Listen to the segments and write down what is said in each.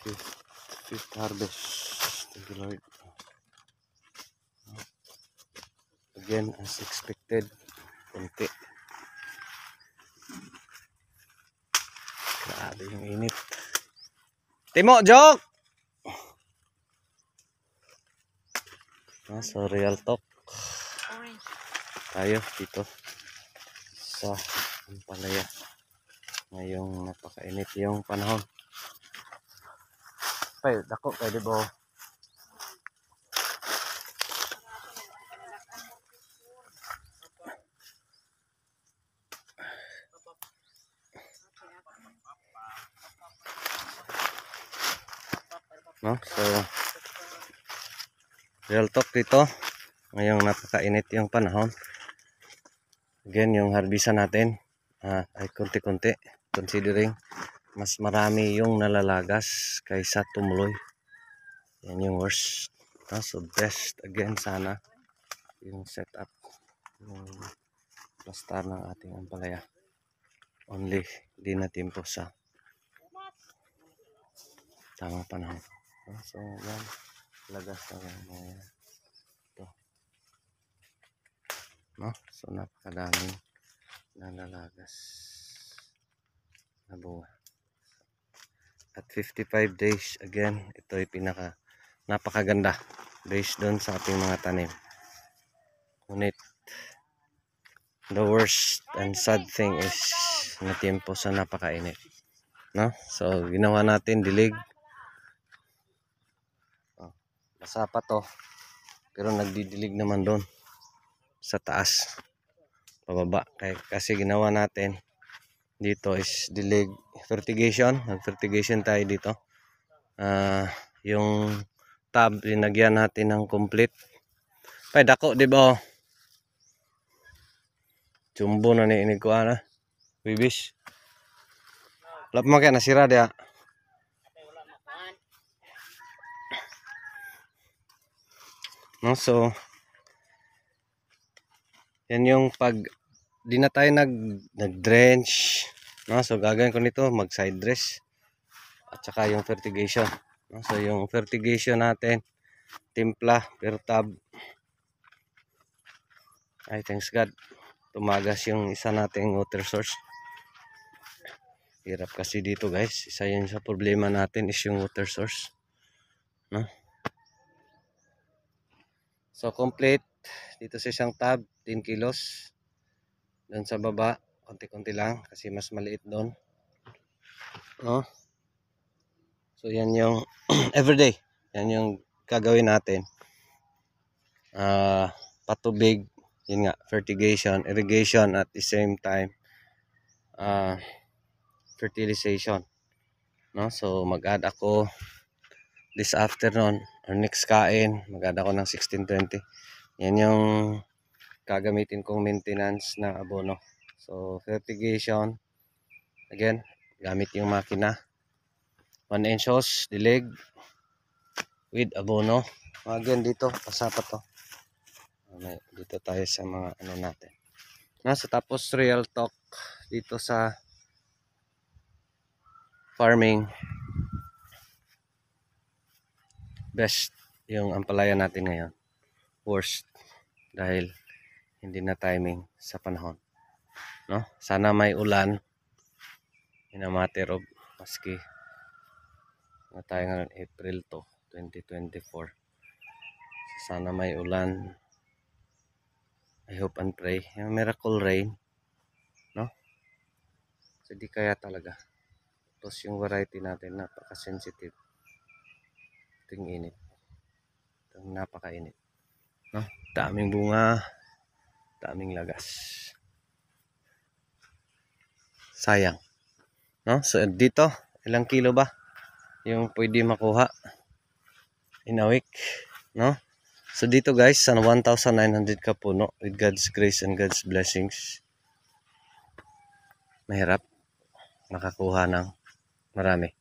Fifth harvest. Thank you, Lord. Again, as expected, konti. Grabe yung init. Timo, joke! So, real talk. Tayo dito sa Ampalaya. Ngayong napakainit yung panahon. Ay, dako, pwede ba? No? So, real talk dito. Ngayong napakainit yung panahon. Again, yung harbisan natin ay konti-konti. Considering mas marami yung nalalagas kaysa tumuloy. Yan yung worst. So, best again sana yung setup. Yung plastar ng ating ampalaya. Only di na timpo sa tamang panahon. So, yan. Lagas na yan. Ito. No? So, napakadaming nalalagas na bunga. At 55 days, again, ito ay napakaganda based doon sa ating mga tanim. Ngunit, the worst and sad thing is na tiempo sa napakainit. No? So, ginawa natin dilig. Basa pa to. Pero nagdidilig naman doon sa taas. Pababa. Kasi ginawa natin dito is dilig fertigation. Nag-fertigation tayo dito. Yung tab, linagyan natin ng complete. Pay, dako, di ba? Jumbo na ni inig ko na. Bibis. Lap mo kaya nasira dia. No, so yan yung pag di na tayo nag-drench, no? So gagawin ko nito mag side dress at saka yung fertigation, no? So yung fertigation natin timpla per tab, ay thanks God tumagas yung isa nating water source. Hirap kasi dito guys, isa yun sa problema natin is yung water source, no? So complete dito sa isang tab 10 kilos. Doon sa baba konti-konti lang kasi mas maliit doon, no? So yan yung everyday, yan yung gagawin natin. Patubig, yun nga, fertigation, irrigation at the same time fertilization, no? So mag-add ako this afternoon or next kain, mag-add ako ng 1620. Yan yung gagamitin kong maintenance ng abono. So fertigation, again, gamit yung makina, 1 inch hose, dilig with abono. Again dito, pasapa to. Dito tayo sa mga ano natin. So tapos real talk dito sa farming, best yung ampalaya natin ngayon, worst dahil hindi na timing sa panahon, no? Sana may ulan in a matter of maski na tayo ngayon April to 2024. Sana may ulan, I hope and pray yung miracle rain, no? So di kaya talaga. Tapos yung variety natin napaka-sensitive ting init, itong napakainit, no? Daming bunga, daming lagas, sayang, no? So dito ilang kilo ba yung pwede makuha in a week, no? So dito guys sa 1,900 ka puno, with God's grace and God's blessings, mahirap makakuha ng marami,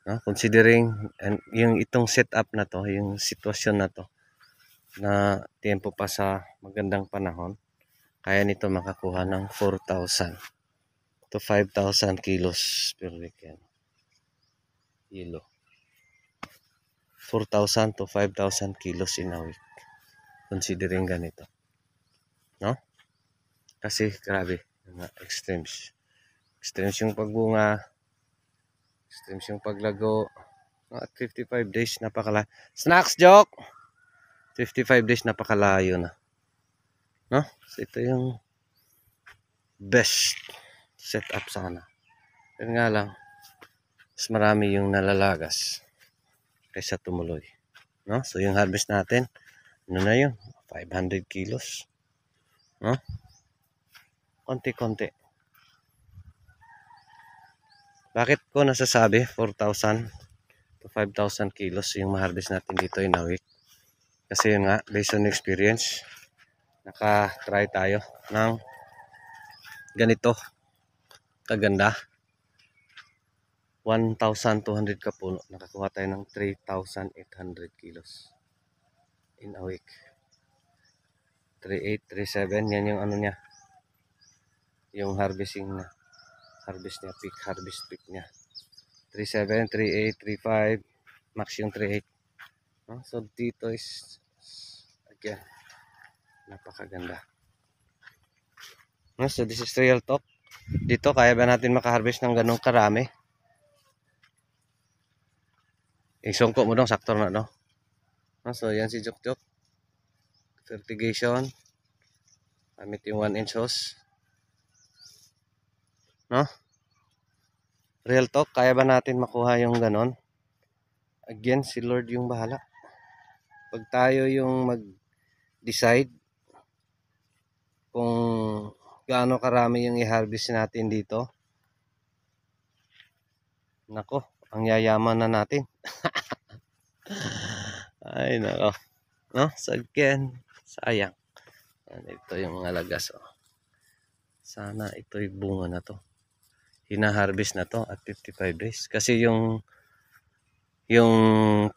no? Considering yung itong setup na to, yung sitwasyon na to, na tempo pa sa magandang panahon, kaya nito makakuha ng 4,000 to 5,000 kilos per week yan. Kilo. 4,000 to 5,000 kilos in a week. Considering ganito. No? Kasi grabe. Extremes. Extremes yung pagbunga. Extremes yung paglago. At 55 days Snacks joke! 55 days napakalayo na. No? So ito yung best setup sana. Pero nga lang, mas marami yung nalalagas kaysa tumuloy. No? So yung harvest natin, ano na yun? 500 kilos. No? Konti-konti. Bakit ko nasasabi 4,000 to 5,000 kilos yung ma-harvest natin dito in a week? Kasi yun nga, based on experience, naka-try tayo ng ganito kaganda. 1,200 kapuno. Nakakuha tayo ng 3,800 kilos in a week. 3,800, 3,700. Yan yung ano niya. Yung harvest niya, peak harvest peak niya. 3,700, 3,800, 3,500. Max yung 3,800. So dito is, again, napakaganda. So this is real talk. Dito, kaya ba natin makaharvest ng ganong karami? Isongko mo dong, saktor na, no? So, yan si Jokjok. Fertigation. Gamit yung 1-inch hose. No? Real talk, kaya ba natin makuha yung ganon? Again, si Lord yung bahala. Pag tayo yung mag-decide kung gaano karami yung i-harvest natin dito, nako, ang yayaman na natin. Ay, nako. No? So again, sayang. Ito yung mga lagas. Oh. Sana ito'y bunga na to. Hina-harvest na to at 55 days. Kasi yung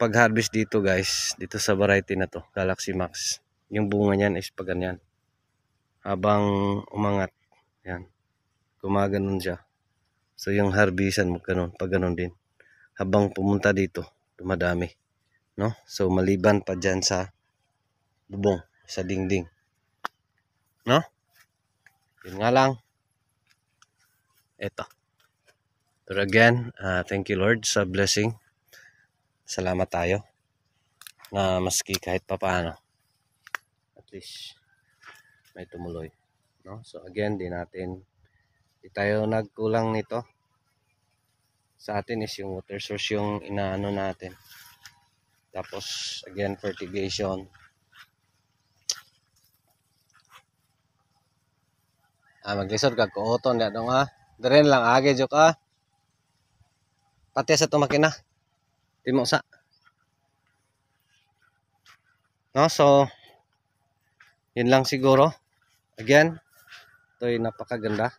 pag-harvest dito guys, dito sa variety na to, Galaxy Max, yung bunga niyan is pag ganyan. Habang umangat, yan, gumaganon siya. So yung harvestan mo ganun, pag ganun din. Habang pumunta dito, dumadami. No? So maliban pa dyan sa bubong, sa dingding. No? Yun nga lang. Ito. Pero again, thank you Lord sa blessing. Salamat tayo na maski kahit papaano, at least may tumuloy. No? So again, di tayo nagkulang nito. Sa atin is yung water source yung inaano natin. Tapos again, fertigation. Maglisod kag kuoton na dong ha. Deren lang age jok ha. Pati sa tumakina. Timo sa. No, so yun lang siguro. Again, ito'y napakaganda.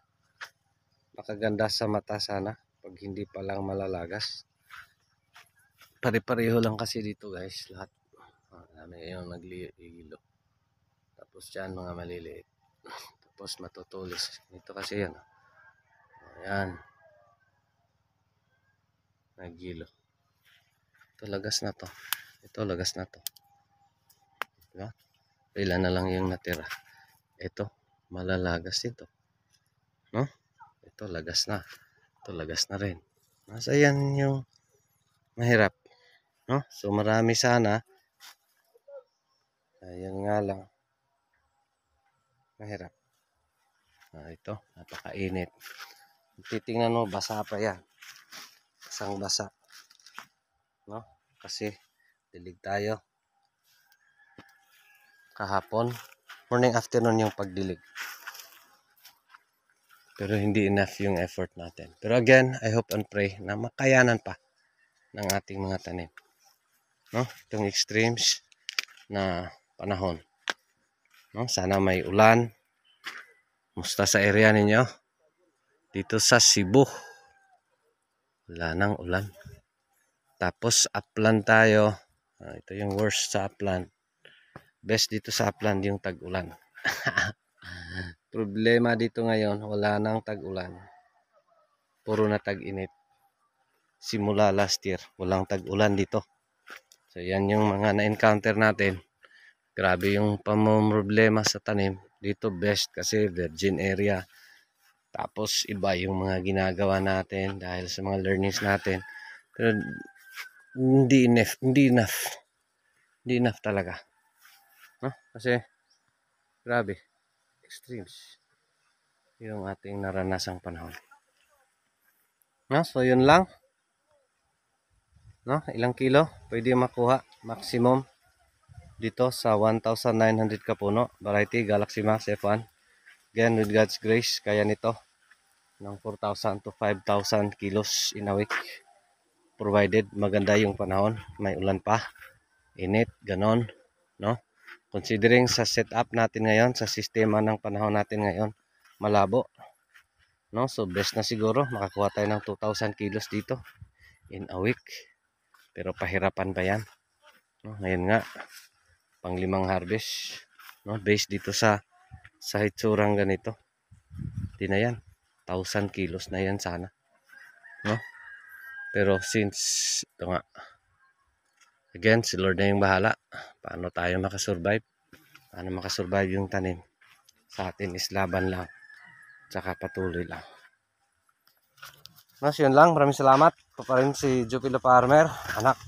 Napakaganda sa mata sana pag hindi pa lang malalagas. Pare-pareho lang kasi dito guys, lahat. Dami yung naglilo. Tapos dyan mga maliliit. Tapos matutulis. Ito kasi yan. Ayan. Nagilo. Ito lagas na to. Ito lagas na to. Diba? Ilan na lang yung natira. Ito, malalagas ito. No? Ito lagas na. Ito lagas na rin. Nasa yan yung mahirap. No? So marami sana. Ayan nga lang. Mahirap. Ito, napakainit. Titingnan mo, basa pa yan. Basang basa. No? Kasi dilig tayo. Kahapon, morning afternoon yung pagdilig. Pero hindi enough yung effort natin. Pero again, I hope and pray na makayanan pa ng ating mga tanim. No? Itong extremes na panahon. No? Sana may ulan. Musta sa area ninyo? Dito sa Cebu, wala nang ulan. Tapos upland tayo. Ito yung worst sa upland. Best dito sa upland yung tag-ulan. Problema dito ngayon, wala nang tag-ulan. Puro na tag-init. Simula last year, walang tag-ulan dito. So yan yung mga na-encounter natin. Grabe yung pamomroblema sa tanim. Dito best kasi virgin area. Tapos iba yung mga ginagawa natin dahil sa mga learnings natin. Pero hindi enough talaga. No? Kasi grabe, extremes yung ating naranasang panahon. No? So yun lang. No? Ilang kilo pwede makuha maximum dito sa 1,900 kapuno. Variety Galaxy Max F1. Again, with God's grace, kaya nito ng 4,000 to 5,000 kilos in a week. Provided maganda yung panahon, may ulan pa, init, ganon, no? Considering sa setup natin ngayon, sa sistema ng panahon natin ngayon, malabo, no? So best na siguro makakuha tayo ng 2,000 kilos dito in a week. Pero pahirapan pa yan, no? Ngayon nga, pang 5 harvest, no? Based dito sa hitsurang ganito, di na yan, 1,000 kilos na yan sana, no? Pero since ito nga, again, si Lord na yung bahala. Paano tayo makasurvive? Paano makasurvive yung tanim? Sa atin is laban lang. Tsaka patuloy lang. Mas yun lang. Maraming salamat. Ito pa rin si Jupilo Farmer. Anak.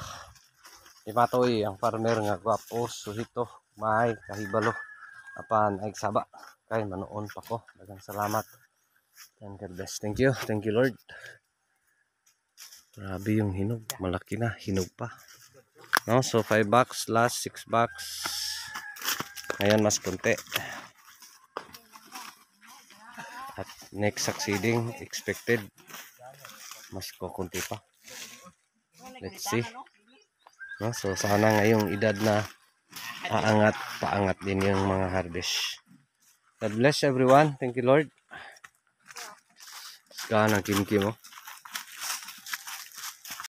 Imatoy ang farmer nga gwapo. Suhito. May kahibalo. Apan ay saba. Kay manoon pa ko. Dagang salamat. And God bless. Thank you. Thank you Lord. Grabe yung hinog. Malaki na. Hinog pa. No, so 5 bucks, last 6 bucks. Ngayon mas kunti. At next succeeding expected mas kukunti pa. Let's see. No, so sana ngayong edad na paangat din yung mga harvest. God bless everyone. Thank you Lord. Saan ang kimkim mo?